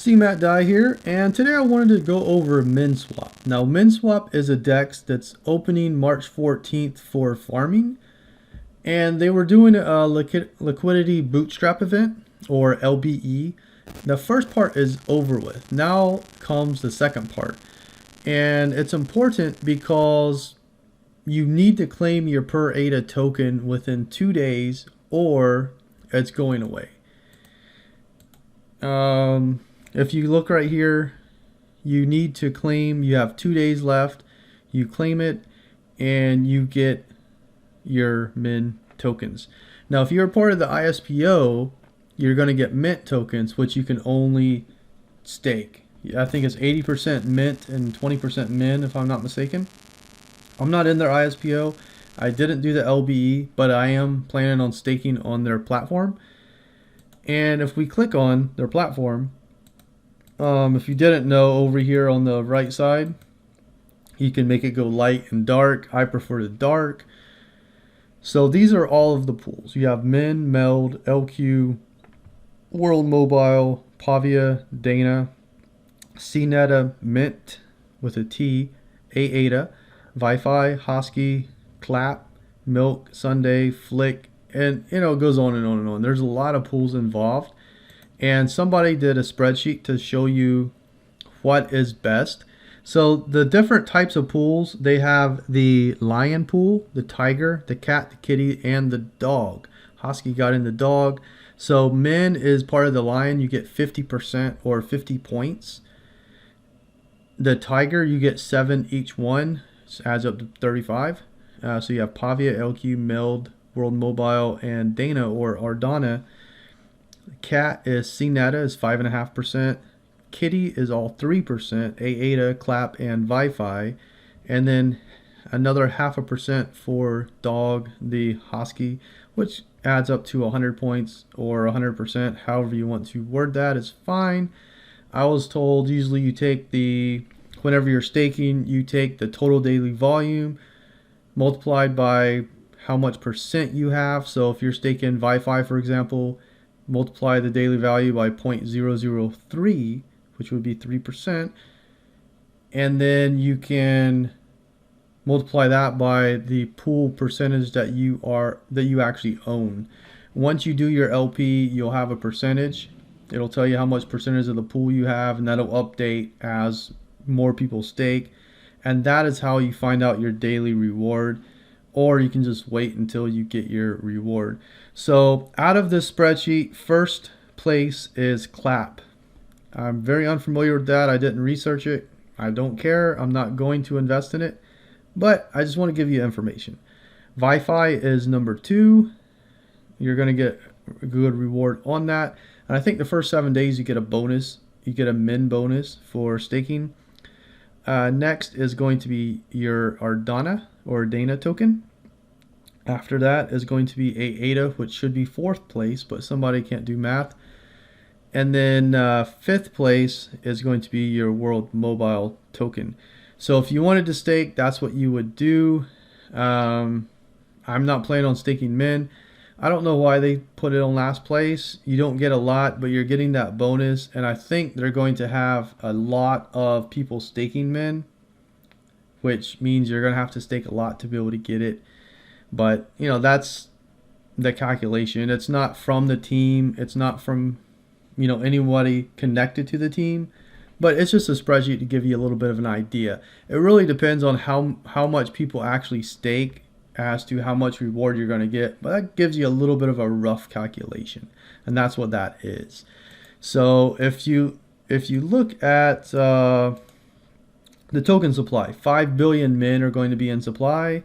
CMattDye here, and today I wanted to go over Minswap. Now, Minswap is a DEX that's opening March 14th for farming, and they were doing a liquidity bootstrap event, or LBE. The first part is over with. Now comes the second part, and it's important because you need to claim your per ADA token within 2 days, or it's going away. If you look right here, you need to claim, you have 2 days left, you claim it, and you get your Min tokens. Now, if you're part of the ISPO, you're going to get Mint tokens, which you can only stake. I think it's 80% Mint and 20% Min, if I'm not mistaken. I'm not in their ISPO. I didn't do the LBE, but I am planning on staking on their platform. And if we click on their platform, if you didn't know, over here on the right side, you can make it go light and dark. I prefer the dark. So these are all of the pools. You have Min, Meld, LQ, World Mobile, Pavia, Dana, CMattDye, Mint with a T, AADA, Wi-Fi, Hosky, Clap, Milk, Sunday, Flick, and it goes on and on and on. There's a lot of pools involved, and somebody did a spreadsheet to show you what is best. So the different types of pools, they have the lion pool, the tiger, the cat, the kitty, and the dog. Hosky got in the dog. So Min is part of the lion, you get 50% or 50 points. The tiger, you get 7 each one, so adds up to 35. So you have Pavia, LQ, Meld, World Mobile, and Dana or Ardana. Cat is CMattDye is 5.5%. Kitty is all 3%. AADA, Clap, and Wi-Fi, and then another 0.5% for dog, the Hosky, which adds up to 100 points or 100%. However you want to word that is fine. I was told usually you take whenever you're staking, you take the total daily volume multiplied by how much percent you have. So if you're staking Wi-Fi, for example, multiply the daily value by 0.003, which would be 3%, and then you can multiply that by the pool percentage that you actually own. Once you do your LP, you'll have a percentage. It'll tell you how much percentage of the pool you have, and that'll update as more people stake, and that is how you find out your daily reward. Or you can just wait until you get your reward. So out of this spreadsheet, first place is Clap. I'm very unfamiliar with that. I didn't research it. I don't care. I'm not going to invest in it, but I just want to give you information. Wi-Fi is number 2. You're going to get a good reward on that. And I think the first 7 days you get a bonus. You get a Min bonus for staking. Next is going to be your Ardana or Dana token. After that is going to be AADA, which should be 4th place, but somebody can't do math. And then 5th place is going to be your World Mobile token. So if you wanted to stake, that's what you would do. I'm not planning on staking Min. I don't know why they put it on last place. You don't get a lot, but you're getting that bonus. And I think they're going to have a lot of people staking Min, which means you're going to have to stake a lot to be able to get it. But, that's the calculation. It's not from the team. It's not from, anybody connected to the team. But it's just a spreadsheet to give you a little bit of an idea. It really depends on how much people actually stake as to how much reward you're going to get. But that gives you a little bit of a rough calculation. And that's what that is. So if you look at the token supply, 5 billion Min are going to be in supply.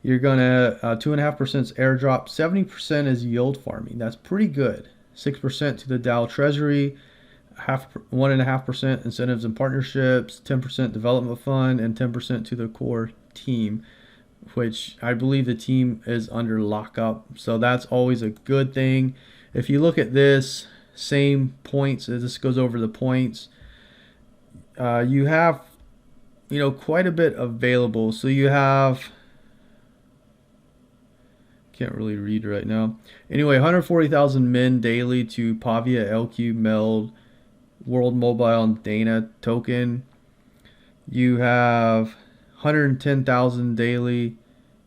You're going to 2.5% is airdrop, 70% is yield farming. That's pretty good. 6% to the DAO Treasury, 1.5% incentives and partnerships, 10% development fund, and 10% to the core team, which I believe the team is under lockup. So that's always a good thing. If you look at this, same points, this goes over the points. You have, quite a bit available. So you have, can't really read right now. Anyway, 140,000 Min daily to Pavia, LQ, Meld, World Mobile and Dana token. You have 110,000 daily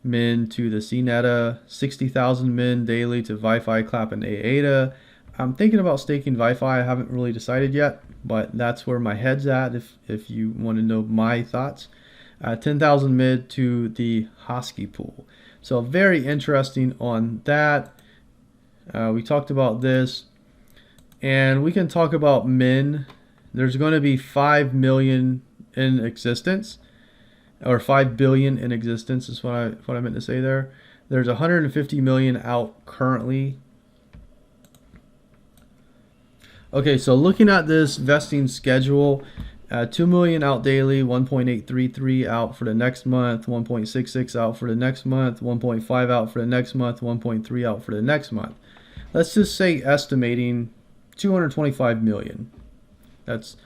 min to the CNETA, 60,000 min daily to Wi-Fi, Clap, and ADA. I'm thinking about staking Wi-Fi. I haven't really decided yet, but that's where my head's at if you want to know my thoughts. 10,000 mid to the Husky pool. So very interesting on that. We talked about this, and we can talk about min. There's going to be 5 million in existence, or 5 billion in existence is what I meant to say there. There's 150 million out currently. Okay, so looking at this vesting schedule, 2 million out daily, 1.833 out for the next month, 1.66 out for the next month, 1.5 out for the next month, 1.3 out for the next month. Let's just say estimating 225 million. That's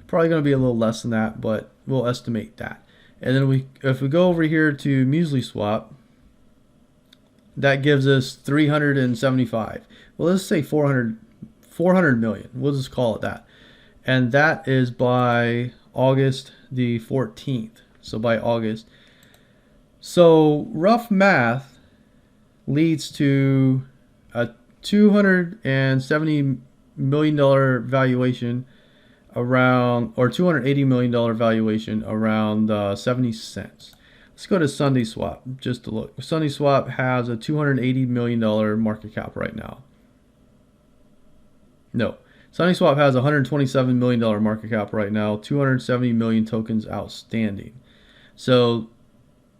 probably going to be a little less than that, but we'll estimate that. And then if we go over here to Minswap, that gives us 375. Well, let's say 400 million. We'll just call it that. And that is by August the 14th. So by August. So rough math leads to a $270 million valuation around, or $280 million valuation around 70 cents. Let's go to SundaeSwap just to look. SundaeSwap has a $280 million market cap right now. No, SundaeSwap has a $127 million market cap right now, 270 million tokens outstanding. So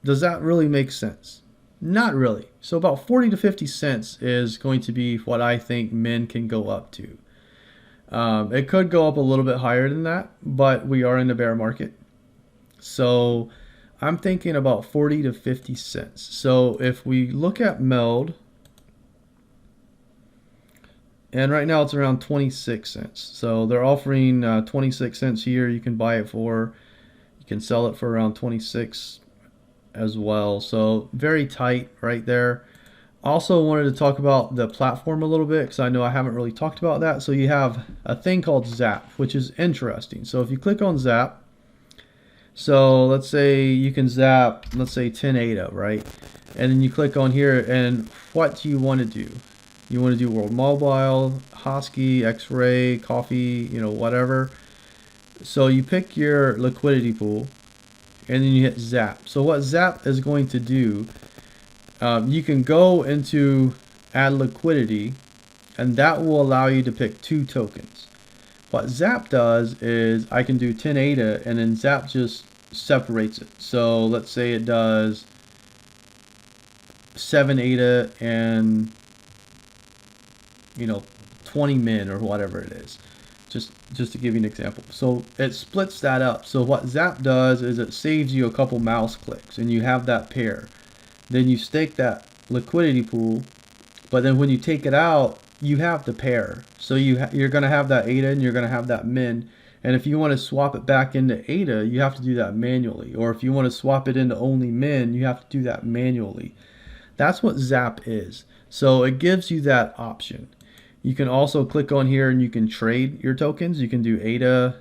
does that really make sense? Not really. So about 40 to 50 cents is going to be what I think min can go up to. It could go up a little bit higher than that, but we are in a bear market. So I'm thinking about 40 to 50 cents. So if we look at MELD, and right now it's around 26 cents. So they're offering 26 cents here. You can buy it for, you can sell it for around 26 as well. So very tight right there. Also wanted to talk about the platform a little bit because I know I haven't really talked about that. So you have a thing called Zap, which is interesting. So if you click on Zap, so let's say you can zap, let's say 10 ADA, right? And then you click on here, and what do you want to do? You want to do World Mobile, Husky, X-Ray, Coffee, you know, whatever. So you pick your liquidity pool, and then you hit Zap. So what Zap is going to do, you can go into add liquidity, and that will allow you to pick 2 tokens. What Zap does is I can do 10 ADA, and then Zap just separates it. So let's say it does 7 ADA and, you know, 20 min or whatever it is, just to give you an example. So it splits that up. So what Zap does is it saves you a couple mouse clicks, and you have that pair. Then you stake that liquidity pool, but then when you take it out, you have the pair. So you're going to have that ADA and you're going to have that min. And if you want to swap it back into ADA, you have to do that manually. Or if you want to swap it into only min, you have to do that manually. That's what Zap is. So it gives you that option. You can also click on here and you can trade your tokens. You can do ADA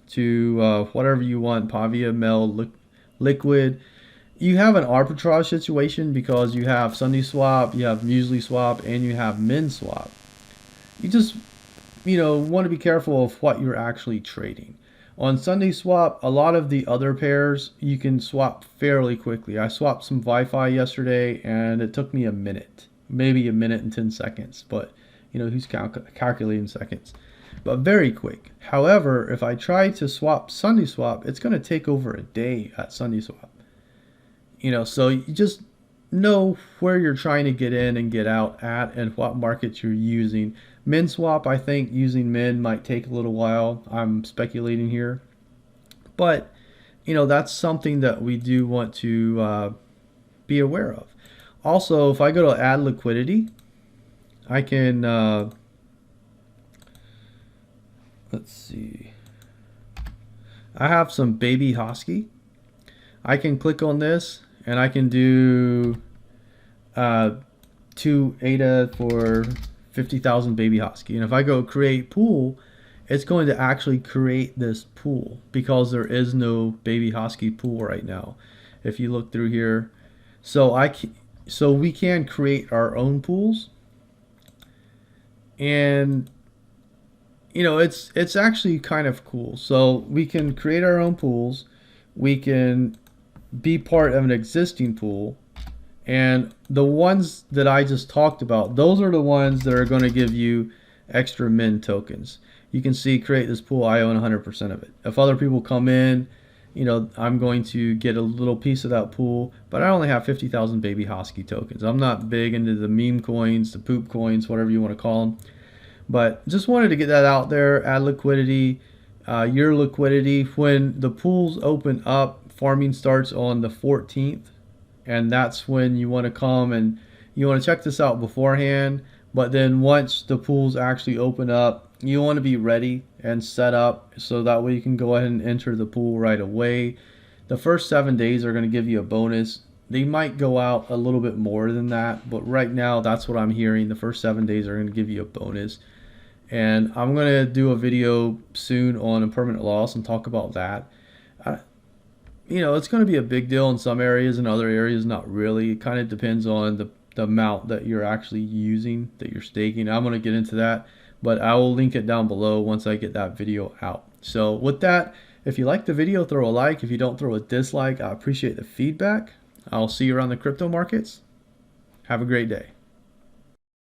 to whatever you want, Pavia, MELD, Liquid. You have an arbitrage situation because you have SundaeSwap, you have Minswap, and you have Minswap. You just, you know, want to be careful of what you're actually trading. On SundaeSwap, a lot of the other pairs you can swap fairly quickly. I swapped some Wi-Fi yesterday and it took me a minute, maybe a minute and 10 seconds, but you know, who's calculating seconds? But very quick. However, if I try to swap SundaeSwap, it's going to take over a day at SundaeSwap. You know, so you just know where you're trying to get in and get out at and what markets you're using. Minswap, I think using min might take a little while. I'm speculating here. But, you know, that's something that we do want to be aware of. Also, if I go to add liquidity, I can, let's see. I have some baby Husky. I can click on this and I can do 2 ADA for 50,000 baby Husky. And if I go create pool it's going to actually create this pool because there is no baby husky pool right now. If you look through here, so we can create our own pools, and it's actually kind of cool. So we can create our own pools, we can be part of an existing pool, and the ones that I just talked about, those are the ones that are going to give you extra min tokens. You can see create this pool, I own 100% of it. If other people come in, I'm going to get a little piece of that pool, but I only have 50,000 baby husky tokens. I'm not big into the meme coins, the poop coins, whatever you want to call them. But just wanted to get that out there, add liquidity, your liquidity. When the pools open up, farming starts on the 14th, and that's when you want to come and you want to check this out beforehand. But then once the pools actually open up, you want to be ready and set up so that way you can go ahead and enter the pool right away. The first 7 days are going to give you a bonus. They might go out a little bit more than that, but right now that's what I'm hearing. The first 7 days are going to give you a bonus. And I'm going to do a video soon on impermanent loss and talk about that. It's going to be a big deal in some areas, and other areas not really. It kind of depends on the amount that you're actually using, that you're staking. I'm going to get into that, but I will link it down below once I get that video out. So with that, if you like the video, throw a like. If you don't, throw a dislike. I appreciate the feedback. I'll see you around the crypto markets. Have a great day.